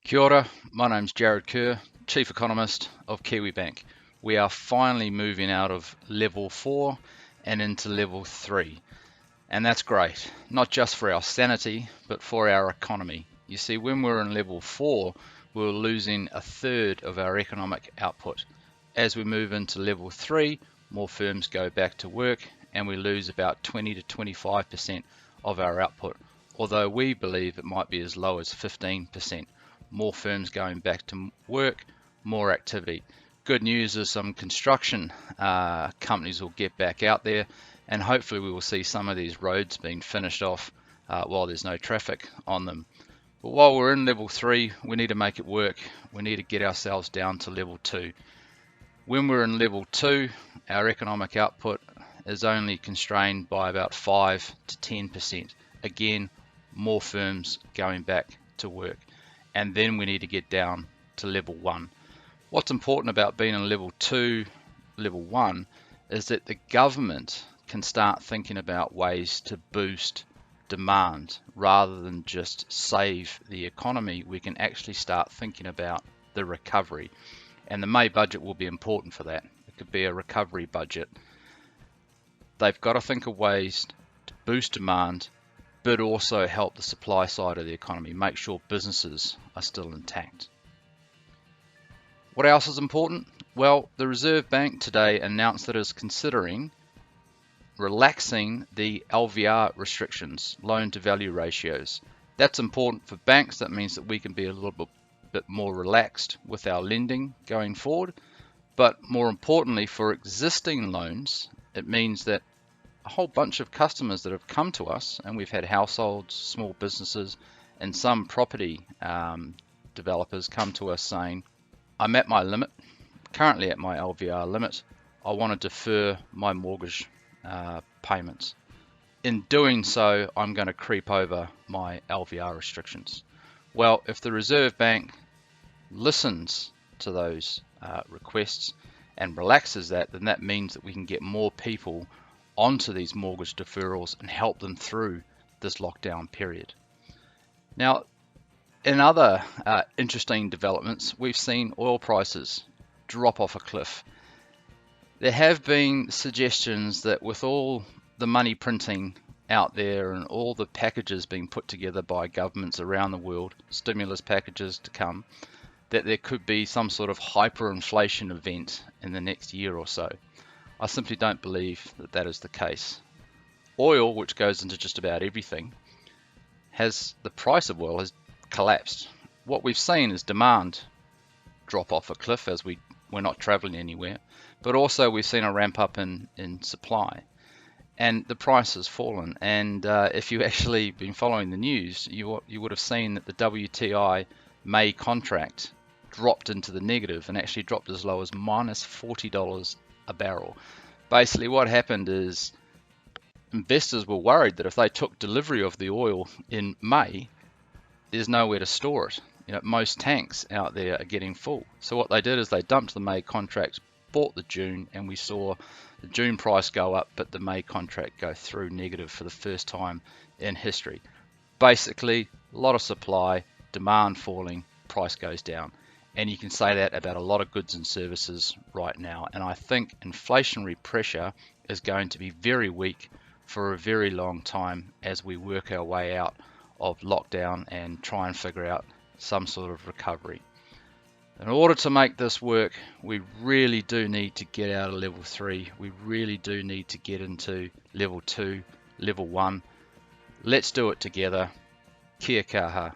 Kia ora, my name's Jarrod Kerr, Chief Economist of Kiwibank. We are finally moving out of level 4 and into level 3. And that's great, not just for our sanity, but for our economy. You see, when we were in level 4, we were losing a third of our economic output. As we move into level 3, more firms go back to work and we lose about 20 to 25% of our output, although we believe it might be as low as 15%. More firms going back to work, more activity. Good news is some construction companies will get back out there, and hopefully we will see some of these roads being finished off while there's no traffic on them. But while we're in level 3, we need to make it work. We need to get ourselves down to level 2. When we're in level 2, our economic output is only constrained by about 5 to 10%. Again, more firms going back to work. And then we need to get down to level 1. What's important about being in level 2, level 1, is that the government can start thinking about ways to boost demand rather than just save the economy. We can actually start thinking about the recovery. And the May budget will be important for that. It could be a recovery budget. They've got to think of ways to boost demand, but also help the supply side of the economy, make sure businesses are still intact. What else is important? Well, the Reserve Bank today announced that it is considering relaxing the LVR restrictions, loan to value ratios. That's important for banks. That means that we can be a little bit more relaxed with our lending going forward. But more importantly, for existing loans, it means that a whole bunch of customers that have come to us, and we've had households, small businesses, and some property developers come to us saying, I'm at my limit, currently at my LVR limit, I want to defer my mortgage payments. In doing so, I'm going to creep over my LVR restrictions. Well, if the Reserve Bank listens to those requests and relaxes that, then that means that we can get more people onto these mortgage deferrals and help them through this lockdown period. Now, in other interesting developments, we've seen oil prices drop off a cliff. There have been suggestions that with all the money printing out there and all the packages being put together by governments around the world, stimulus packages to come, that there could be some sort of hyperinflation event in the next year or so. I simply don't believe that that is the case. Oil, which goes into just about everything, the price of oil has collapsed. What we've seen is demand drop off a cliff as we're not traveling anywhere, but also we've seen a ramp up in supply, and the price has fallen. And if you actually been following the news, you would have seen that the WTI May contract dropped into the negative and actually dropped as low as minus $40 a barrel. Basically what happened is investors were worried that if they took delivery of the oil in May, there's nowhere to store it. Most tanks out there are getting full. So what they did is they dumped the May contract, bought the June, and we saw the June price go up, but the May contract go through negative for the first time in history. Basically, a lot of supply, demand falling, price goes down. And you can say that about a lot of goods and services right now. And I think inflationary pressure is going to be very weak for a very long time as we work our way out of lockdown and try and figure out some sort of recovery. In order to make this work, we really do need to get out of level 3. We really do need to get into level 2, level 1. Let's do it together. Kia kaha.